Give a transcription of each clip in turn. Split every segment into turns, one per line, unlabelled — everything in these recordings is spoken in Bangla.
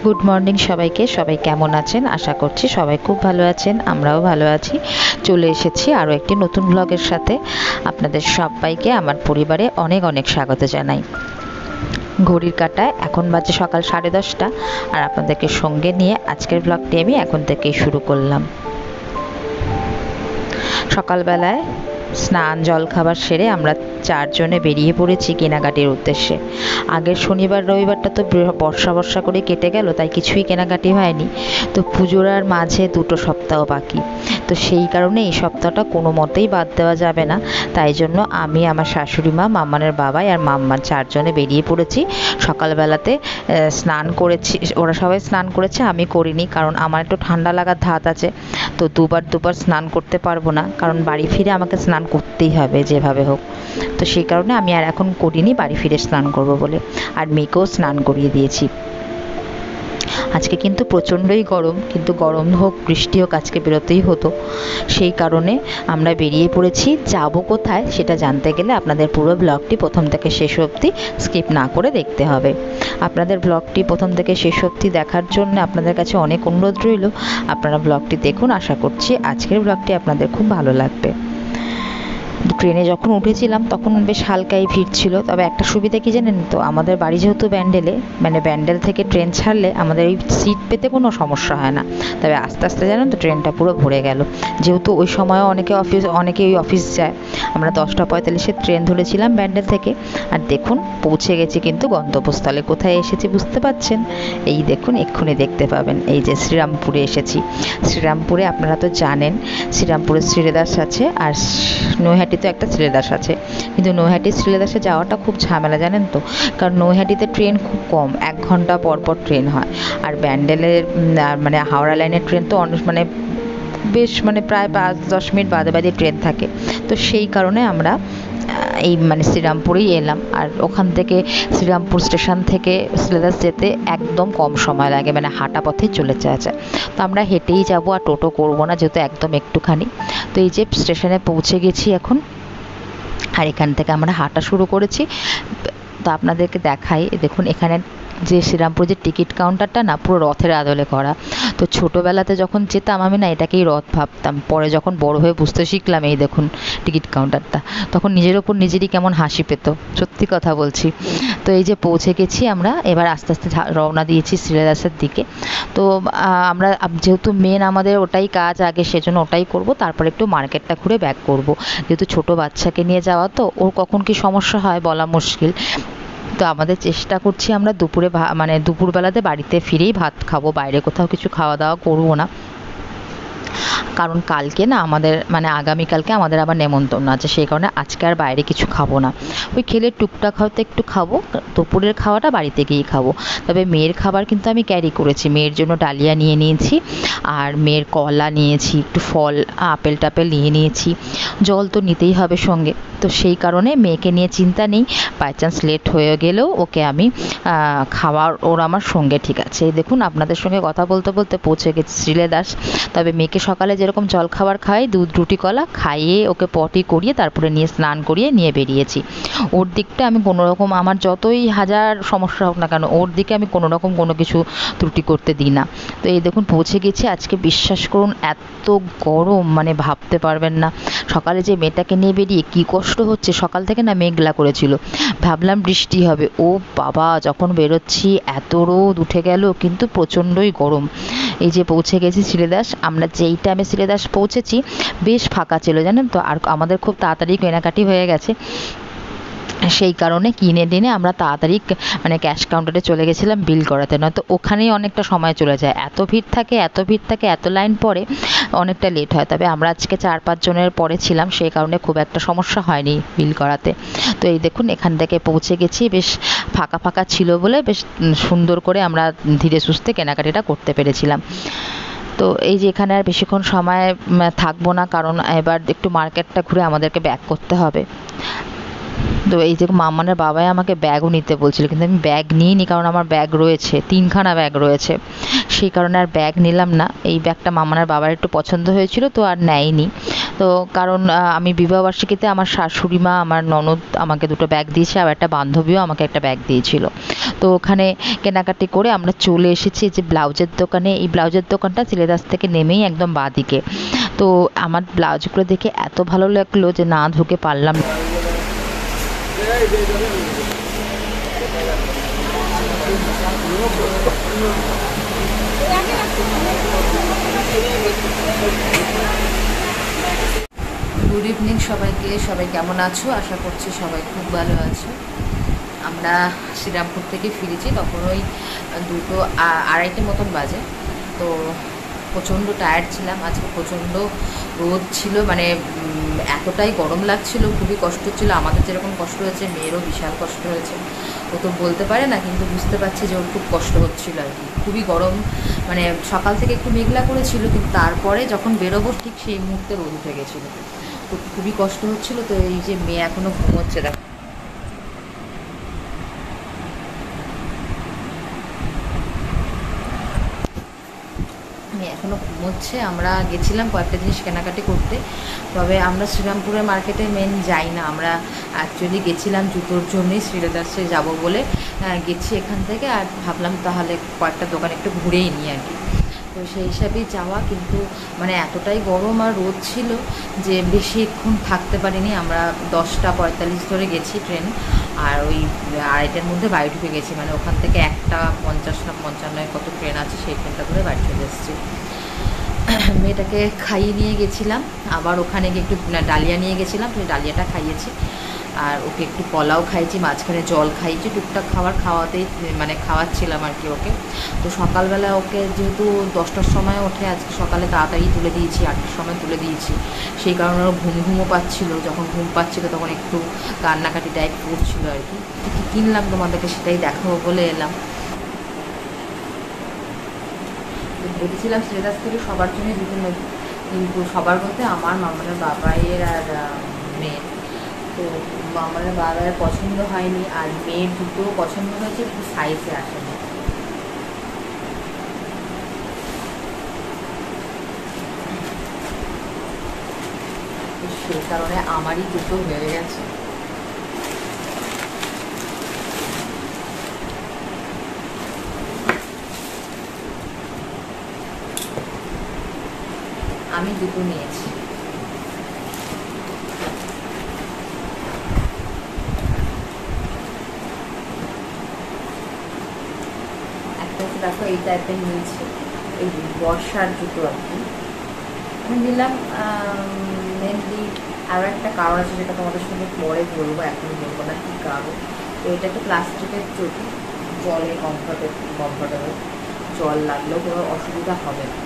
গুড মর্নিং সবাইকে। সবাই কেমন আছেন? আশা করছি সবাই খুব ভালো আছেন, আমরাও ভালো আছি। চলে এসেছি আরও একটি নতুন ব্লগের সাথে। আপনাদের সবাইকে আমার পরিবারে অনেক অনেক স্বাগত জানাই। ঘড়ির কাঁটায় এখন বাজে সকাল 10:30, আর আপনাদেরকে সঙ্গে নিয়ে আজকের ব্লগটি আমি এখন থেকেই শুরু করলাম। সকালবেলায় স্নান জলখাবার সেরে আমরা চারজনে বেরিয়ে পড়েছি কেনাকাটির উদ্দেশ্যে। আগের শনিবার রবিবারটা তো বর্ষা করে কেটে গেল, তাই কিছুই কেনাকাটি হয়নি। তো পুজোর আর মাঝে 2 সপ্তাহ বাকি, তো সেই কারণে এই সপ্তাহটা কোনো মতেই বাদ দেওয়া যাবে না। তাই জন্য আমি, আমার শাশুড়ি মা, মাম্মানের বাবাই আর মাম্মার চারজনে বেরিয়ে পড়েছি। সকালবেলাতে স্নান করেছি, ওরা সবাই স্নান করেছে, আমি করিনি, কারণ আমার একটু ঠান্ডা লাগার ধাত আছে। তো দুবার স্নান করতে পারবো না, কারণ বাড়ি ফিরে আমাকে স্নান করতেই হবে যেভাবে হোক। তো সেই কারণে আমি আর এখন করিনি, বাড়ি ফিরে স্নান করব বলে। আর মেয়েকেও স্নান করিয়ে দিয়েছি। আজকে কিন্তু প্রচণ্ডই গরম, কিন্তু গরম হোক বৃষ্টি হোক আজকে বেরোতেই হতো। সেই কারণে আমরা বেরিয়ে পড়েছি। যাব কোথায় সেটা জানতে গেলে আপনাদের পুরো ব্লগটি প্রথম থেকে শেষ অবধি স্কিপ না করে দেখতে হবে। আপনাদের ব্লগটি প্রথম থেকে শেষ অবধি দেখার জন্য আপনাদের কাছে অনেক অনুরোধ রইল। আপনারা ব্লগটি দেখুন, আশা করছি আজকের ব্লগটি আপনাদের খুব ভালো লাগবে। ট্রেনে যখন উঠেছিলাম তখন বেশ হালকাই ভিড় ছিল, তবে একটা সুবিধা কি জানেন তো, আমাদের বাড়ি যেহেতু ব্যান্ডেলে, মানে ব্যান্ডেল থেকে ট্রেন ছাড়লে আমাদের এই সিট পেতে কোনো সমস্যা হয় না। তবে আস্তে আস্তে জানেন তো ট্রেনটা পুরো ভরে গেল, যেহেতু ওই সময়ও অনেকে ওই অফিস যায়। আমরা 10:45 ট্রেন ধরেছিলাম ব্যান্ডেল থেকে। আর দেখুন পৌঁছে গেছি কিন্তু গন্তব্যস্থলে। কোথায় এসেছি বুঝতে পারছেন? এই দেখুন, এক্ষুনি দেখতে পাবেন, এই যে শ্রীরামপুরে এসেছি। শ্রীরামপুরে আপনারা তো জানেন শ্রীরামপুরে শ্রীলেদার্স আছে, আর নৈহাটিতে একটা শ্রীলেদার্স আছে। কিন্তু নৈহাটি শ্রীলেদার্সে যাওয়াটা খুব ঝামেলা জানেন তো, কারণ নৈহাটিতে ট্রেন খুব কম, 1 ঘন্টা পর ট্রেন হয়। আর ব্যান্ডেলের মানে হাওড়া লাইনের ট্রেন তো মানে বেশ মানে প্রায় 5-10 মিনিট বাদে ট্রেন থাকে। তো সেই কারণে আমরা এই মানে শ্রীরামপুরেই এলাম। আর ওখান থেকে শ্রীরামপুর স্টেশন থেকে শ্রীলেদার্স যেতে একদম কম সময় লাগে, মানে হাঁটা পথেই চলে যাওয়া যায়। তো আমরা হেঁটেই যাব, আর টোটো করবো না, যেহেতু একদম একটুখানি। তো এই যে স্টেশনে পৌঁছে গেছি এখন, আর এখান থেকে আমরা হাঁটা শুরু করেছি। তো আপনাদেরকে দেখাই, দেখুন এখানে যে শ্রীরামপুর যে টিকিট কাউন্টারটা না, পুরো রথের আদলে করা। তো ছোটোবেলাতে যখন যেতাম আমি না, এটাকেই রথ ভাবতাম। পরে যখন বড় হয়ে বুঝতে শিখলাম, এই দেখুন টিকিট কাউন্টারটা, তখন নিজের ওপর নিজেরই কেমন হাসি পেত, সত্যি কথা বলছি। তো এই যে পৌঁছে গেছি আমরা, এবার আস্তে আস্তে রওনা দিয়েছি শ্রীলেদার্সের দিকে। তো আমরা যেহেতু মেন আমাদের ওটাই কাজ আগে, সেজন্য ওটাই করব, তারপর একটু মার্কেটটা ঘুরে ব্যাক করব। যেহেতু ছোটো বাচ্চাকে নিয়ে যাওয়া, তো ওর কখন কি সমস্যা হয় বলা মুশকিল। তো আমাদের চেষ্টা করছি আমরা দুপুরে মানে দুপুরবেলাতে বাড়িতে ফিরেই ভাত খাবো, বাইরে কোথাও কিছু খাওয়া দাওয়া করবো না। কারণ কালকে না আমাদের মানে আগামীকালকে আমাদের আবার নেমন্তন্ন আছে, সেই কারণে আজকে আর বাইরে কিছু খাবো না। ওই খেলে টুকটাক হয়তো একটু খাবো, দুপুরের খাওয়াটা বাড়িতে গিয়েই খাবো। তবে মেয়ের খাবার কিন্তু আমি ক্যারি করেছি, মেয়ের জন্য ডালিয়া নিয়ে নিয়েছি, আর মেয়ের কলা নিয়েছি, একটু ফল আপেল টাপেল নিয়ে নিয়েছি। জল তো নিতেই হবে সঙ্গে। তো সেই কারণে মেয়েকে নিয়ে চিন্তা নেই, বাই চান্স লেট হয়ে গেলেও ওকে আমি খাওয়ার ওর আমার সঙ্গে ঠিক আছে। এই দেখুন আপনাদের সঙ্গে কথা বলতে বলতে পৌঁছে গেছি শ্রীলেদার্স। তবে মেয়েকে সকালে যেরকম জলখাবার খাই, দুধ রুটি কলা খাইয়ে ওকে পটি করিয়ে তারপরে নিয়ে স্নান করিয়ে নিয়ে বেরিয়েছি। ওর দিকটা আমি কোনো রকম, আমার যতই হাজার সমস্যা হোক না কেন, ওর দিকে আমি কোনো রকম কোনো কিছু ত্রুটি করতে দিই না। তো এই দেখুন পৌঁছে গেছি। আজকে বিশ্বাস করুন এত গরম মানে ভাবতে পারবেন না। সকালে যে মেয়েটাকে নিয়ে বেরিয়ে কী কষ্ট হচ্ছে, সকাল থেকে না মেঘলা করেছিল, ভাবলাম বৃষ্টি হবে, ও বাবা যখন বেরোচ্ছি এত রোদ উঠে গেল, কিন্তু প্রচণ্ডই গরম। এই যে পৌঁছে গেছি শ্রীলেদার্স। আমরা যেই টাইমে শ্রীলেদার্স পৌঁছেছি বেশ ফাঁকা ছিল জানেন তো, আর আমাদের খুব তাড়াতাড়ি কেনাকাটি হয়ে গেছে। সেই কারণে কিনে টিনে আমরা তাড়াতাড়ি মানে ক্যাশ কাউন্টারে চলে গেছিলাম বিল করাতে, নয়তো ওখানেই অনেকটা সময় চলে যায়, এত ভিড় থাকে এত লাইন পড়ে, অনেকটা লেট হয়। তবে আমরা আজকে 4-5 জনের পরে ছিলাম, সেই কারণে খুব একটা সমস্যা হয়নি বিল করাতে। তো এই দেখুন এখান থেকে পৌঁছে গেছি, বেশ ফাঁকা ছিল বলে বেশ সুন্দর করে আমরা ধীরে সুস্থে কেনাকাটিটা করতে পেরেছিলাম। তো এই যে এখানে আর বেশিক্ষণ সময় থাকবো না, কারণ এবার একটু মার্কেটটা ঘুরে আমাদেরকে ব্যাক করতে হবে। তো এই যে মামানের বাবাই আমাকে ব্যাগও নিতে বলছিল, কিন্তু আমি ব্যাগ নিইনি, কারণ আমার ব্যাগ রয়েছে, 3খানা ব্যাগ রয়েছে, সেই কারণে আর ব্যাগ নিলাম না। এই ব্যাগটা মামানের বাবার একটু পছন্দ হয়েছিল, তো আর নেয়নি। তো কারণ আমি বিবাহবার্ষিকীতে আমার শাশুড়ি মা, আমার ননদ আমাকে দুটো ব্যাগ দিয়েছে, আর একটা বান্ধবীও আমাকে একটা ব্যাগ দিয়েছিল। তো ওখানে কেনাকাটি করে আমরা চলে এসেছি যে ব্লাউজের দোকানে। এই ব্লাউজের দোকানটা চিলেদাস থেকে নেমেই একদম বাঁদিকে। তো আমার ব্লাউজগুলো দেখে এত ভালো লাগলো যে না ঢুকে পারলাম না। গুড ইভিনিং সবাইকে। সবাই কেমন আছো? আশা করছি সবাই খুব ভালো আছো। আমরা শ্রীরামপুর থেকে ফিরেছি তখন ওই 2:30 মতন বাজে। তো প্রচণ্ড টায়ার্ড ছিলাম, আজকে প্রচণ্ড রোদ ছিল, মানে এতটাই গরম লাগছিল, খুবই কষ্ট হচ্ছিলো। আমাদের যেরকম কষ্ট হয়েছে মেয়েরও বিশাল কষ্ট হয়েছে। ও তো বলতে পারে না, কিন্তু বুঝতে পারছি যে ওর খুব কষ্ট হচ্ছিল আর কি। খুবই গরম, মানে সকাল থেকে একটু মেঘলা করেছিল, কিন্তু তারপরে যখন বেরোবো ঠিক সেই মুহূর্তে রোদ উঠে গেছিলো। তো খুবই কষ্ট হচ্ছিলো। তো এই যে মেয়ে এখনও ঘুমোচ্ছে, দেখো এখনও ঘুমোচ্ছে। আমরা গেছিলাম কয়েকটা জিনিস কেনাকাটি করতে, তবে আমরা শ্রীরামপুরের মার্কেটে মেন যাই না। আমরা অ্যাকচুয়ালি গেছিলাম জুতোর জন্যই, শ্রীলেদার্সে যাব বলে গেছি এখান থেকে। আর ভাবলাম তাহলে কয়েকটা দোকান একটু ঘুরেই নিই আর কি। তো সেই হিসাবেই যাওয়া, কিন্তু মানে এতটাই গরম আর রোদ ছিল যে বেশিক্ষণ থাকতে পারিনি। আমরা 10:45 ধরে গেছি ট্রেন, আর ওই 2:30টার মধ্যে বাড়ি ঢুকে গেছি। মানে ওখান থেকে 1:50 না 55 কত ট্রেন আছে, সেই ট্রেনটা ধরে বাড়ি চলে এসেছি। মেয়েটাকে খাইয়ে নিয়ে গেছিলাম, আবার ওখানে গিয়ে একটু ডালিয়া নিয়ে গেছিলাম, সেই ডালিয়াটা খাইয়েছি। আর ওকে একটু পোলাও খাইয়েছি, মাঝখানে জল খাইয়েছি, টুকটাক খাওয়াতেই মানে খাওয়াচ্ছিলাম আর কি ওকে। তো সকালবেলা ওকে যেহেতু 10টার সময় ওঠে, আজকে সকালে তাড়াতাড়ি তুলে দিয়েছি, 8টার সময় তুলে দিয়েছি। সেই কারণে ওর ঘুমও পাচ্ছিলো। যখন ঘুম পাচ্ছিলো তখন একটু কান্নাকাটি টাইপ করছিলো আর কি। কী কিনলাম তোমাদেরকে সেটাই দেখাবো বলে এলাম। ভেবেছিলাম শ্রেদাস থেকে সবার জন্য জুতো নেব, কিন্তু সবার বলতে আমার মামার বাবাইয়ের আর মেয়ের। তো মামার বাবার পছন্দ হয়নি, আর মেয়ের জুতো পছন্দ হয়েছে কিন্তু সাইজে আসেনি। সেই কারণে আমারই জুতো হয়ে গেছে। আমি জুতো নিয়েছি। একটা হচ্ছে দেখো এই টাইপের নিয়েছি, এই বর্ষার জুতো আর কি। আমি নিলাম মেনলি আরও একটা কারণ আছে, যেটা তোমাদের সঙ্গে পরে বলবো, এখন বলবো না কী কারণ। তো এটা একটা প্লাস্টিকের চটি, জলে কমফোর্টেবল, জল লাগলেও কোনো অসুবিধা হবে না।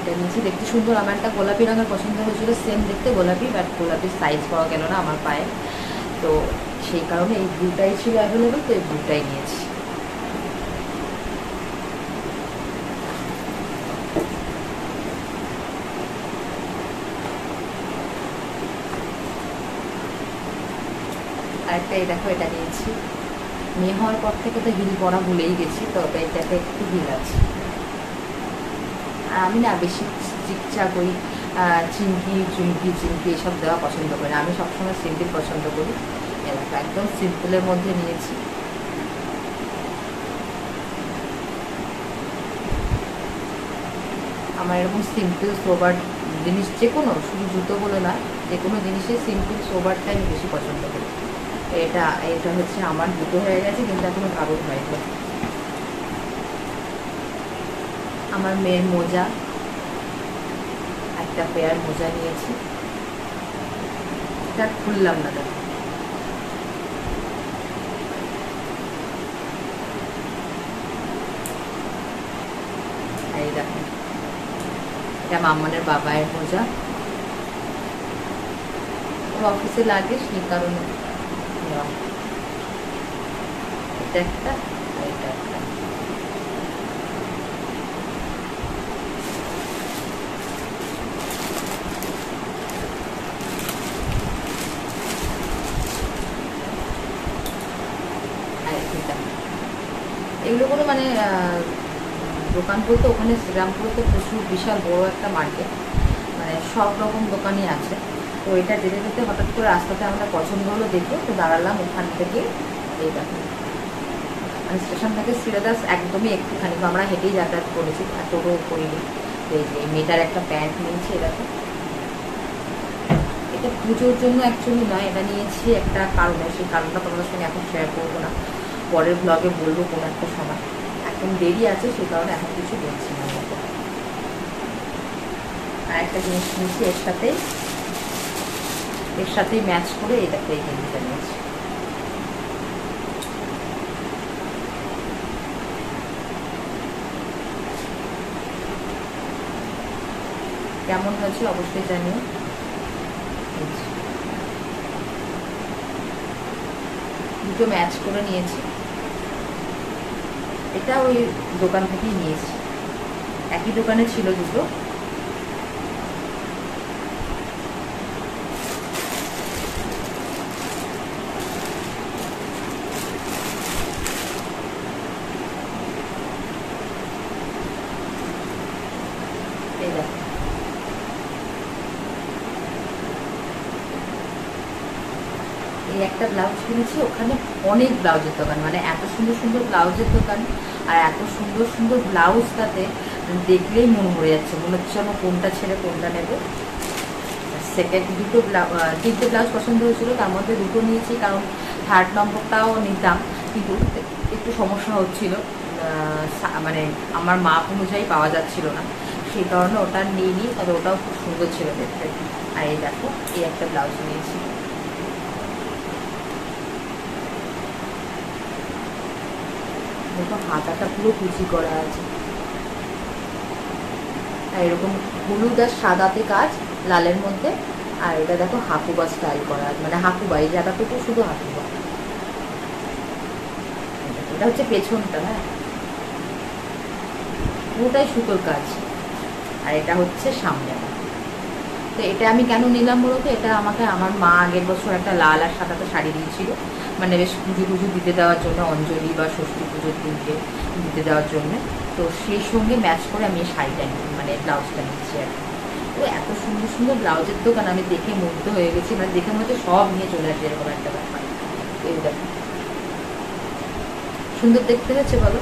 এটা নিচে দেখতে সুন্দর। আমার একটা গোলাপি রঙের পছন্দ হয়েছিল, সেম দেখতে গোলাপি, বাট গোলাপির সাইজ পাওয়া গেল না আমার পায়ে। তো সেই কারণে এই ব্লুটাই ছিল অ্যাভেলেবেল, তো এই ব্লুটাই নিয়েছি। আরেকটা এই দেখো, এটা নিয়েছি। মেয়ে হওয়ার পর থেকে তো হিল পরা ভুলেই গেছি, তবে এটাতে একটু হিল আছে। আর আমি না বেশি চিকচাক ওই চিমকি এসব দেওয়া পছন্দ করি না। আমি সবসময় সিম্পল পছন্দ করি। এলাকা একদম সিম্পলের মধ্যে নিয়েছি। আমার এরকম সিম্পল সোবার জিনিস, যে কোনো, শুধু জুতো বলে না, যে কোনো জিনিসের সিম্পল সোবারটা আমি বেশি পছন্দ করি। এটা হচ্ছে আমার জুতো হয়ে গেছে, কিন্তু এখনো কাগজ হয়নি। আমার মেয়ের মোজা, একটা পেয়ার মোজা নিয়েছি। এটা খুললাম না, দেখো এই দেখো, এটা মাম্মানের বাবায়ের মোজা, ওর অফিসে লাগে, সেই কারণে নেওয়া। এটা একটা, এটা একটা। এগুলো কোনো মানে দোকান বলতে ওখানে শ্রীরামপুরে তো প্রচুর বিশাল বড় একটা মার্কেট, মানে সব রকম দোকানই আছে। তো এটা যেতে যেতে হঠাৎ করে রাস্তাতে আমরা পছন্দ হলো দেখে তো দাঁড়ালাম ওখান থেকে। এই দেখো মানে স্টেশন থেকে শ্রীরাদাস একদমই একটুখানি, আমরা হেঁটেই যাতায়াত করেছি আর টোটো করিনি। এই যে মেয়েটার একটা প্যান্ট নিয়েছি, এরকম এটা পুজোর জন্য অ্যাকচুয়ালি নয়, এটা নিয়েছি একটা কারণে, সেই কারণটা তোমাদের সঙ্গে এখন শেয়ার করবো না, পরের ব্লগে বলবো কোনো একটা সময়। এখন দেরি আছে সেই কারণে এখন কিছু বলছি না। আর একটা জিনিস নিয়েছি এর সাথেই ম্যাচ করে, এটাকে এই গেঞ্জিটা নিয়েছি। কেমন হয়েছে অবশ্যই জানিও। দুটো ম্যাচ করে নিয়েছি, এটা ওই দোকান থেকেই নিয়েছি, একই দোকানে ছিল দুটো। এই দেখো এই একটা ব্লাউজ কিনেছি, ওখানে অনেক ব্লাউজের দোকান, মানে এত সুন্দর সুন্দর ব্লাউজের দোকান আর এত সুন্দর সুন্দর ব্লাউজ, তাতে দেখলেই মন ভরে যাচ্ছে, মনে হচ্ছে আমি কোনটা ছেড়ে কোনটা নেব। সেকেন্ড তিনটে ব্লাউজ পছন্দ হয়েছিল, তার মধ্যে দুটো নিয়েছি, কারণ থার্ড নম্বরটাও নিতাম কিন্তু একটু সমস্যা হচ্ছিল, মানে আমার মাপ অনুযায়ী পাওয়া যাচ্ছিল না, সেই কারণে ওটা নিইনি, তবে ওটাও খুব সুন্দর ছিল দেখতে। আর এই দেখো এই একটা ব্লাউজ নিয়েছি, দেখো হাতাটা পুরো কুচি করা আছে, আর এরকম হলুদ আর সাদাতে কাজ লালের মধ্যে। আর এটা দেখো হাকুবা স্টাইল করা আছে, মানে হাকুবা এই জায়গাটুকু শুধু হাকুবা, এটা হচ্ছে পেছনটা, হ্যাঁ পুরোটাই সুতোর কাজ। আর এটা হচ্ছে সামনে। তো এটা আমি কেন নিলাম বলতো, এটা আমাকে আমার মা আগের বছর একটা লাল আর সাদাতে শাড়ি দিয়েছিল, মানে বেশ পুজো দিতে দেওয়ার জন্য, অঞ্জলি বা ষষ্ঠী পুজোর দিনকে দিতে দেওয়ার জন্য। তো সেই সঙ্গে ম্যাচ করে আমি এই শাড়িটা নিই, মানে ব্লাউজটা নিচ্ছি আর কি। তো এত সুন্দর সুন্দর ব্লাউজের দোকান, আমি দেখে মুগ্ধ হয়ে গেছি, মানে দেখে মনে হচ্ছে সব নিয়ে চলে আসে এরকম একটা ব্যাপার। এই দেখো সুন্দর দেখতে হয়েছে বলো,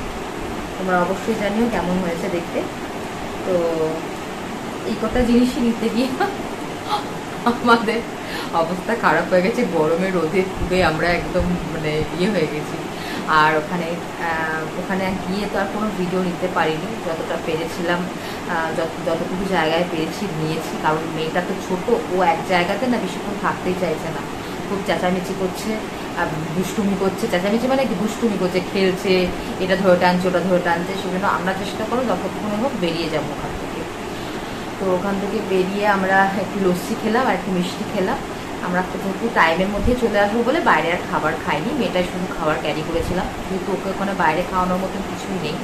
তোমরা অবশ্যই জানিও কেমন হয়েছে দেখতে। তো এই কটা জিনিসই নিতে গিয়ে আমাদের অবস্থা খারাপ হয়ে গেছে, গরমে রোদে পুড়ে আমরা একদম মানে ইয়ে হয়ে গেছি। আর ওখানে গিয়ে তো আর কোনো ভিডিও নিতে পারিনি, যতটা পেরেছিলাম যতটুকু জায়গায় পেরেছি নিয়েছি, কারণ মেয়েটা তো ছোট, ও এক জায়গাতে না বেশিক্ষণ থাকতেই চাইছে না, খুব চেঁচামেচি করছে, দুষ্টুমি করছে, চেঁচামেচি মানে কি দুষ্টুমি করছে, খেলছে, এটা ধরে টানছে ওটা ধরে টানছে, সেজন্য আমরা চেষ্টা করো যতক্ষণে হোক বেরিয়ে যাবো ওখান থেকে। তো ওখান থেকে বেরিয়ে আমরা একটু লস্যি খেলাম আর একটু মিষ্টি খেলাম। আমরা যেহেতু টাইমের মধ্যে চলে আসবো বলে বাইরে আর খাবার খাইনি, মেয়েটাই শুধু খাবার ক্যারি করেছিলাম, যেহেতু ওকে ওখানে বাইরে খাওয়ানোর মতন কিছুই নেই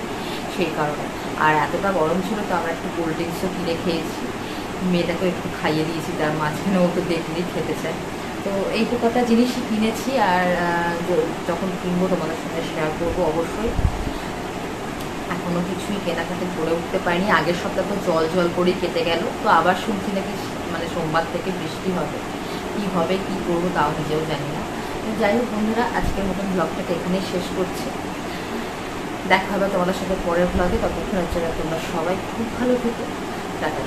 সেই কারণে। আর এতটা গরম ছিল তো আমরা একটু কোল্ড ড্রিঙ্কসও কিনে খেয়েছি, মেয়েটাকে একটু খাইয়ে দিয়েছি, তার মাঝখানে ও তো দেখলেই খেতে চায়। তো এইটুকু কটা জিনিসই কিনেছি, আর যখন কিনবো তোমাদের সঙ্গে শেয়ার করবো অবশ্যই। এখনও কিছুই কেনাকাটি করে উঠতে পারিনি, আগের সপ্তাহ তো জল জল করেই কেটে গেল, তো আবার শুনছি নাকি মানে সোমবার থেকে বৃষ্টি হবে, কি হবে কি করবো তাও নিজেও জানি না। যাই হোক বন্ধুরা, আজকের মতন ব্লগটাকে এখানেই শেষ করছি, দেখা হবে তোমাদের সাথে পরের ব্লগে, ততক্ষণ হচ্ছে তোমরা সবাই খুব ভালো থেকো, টাটা।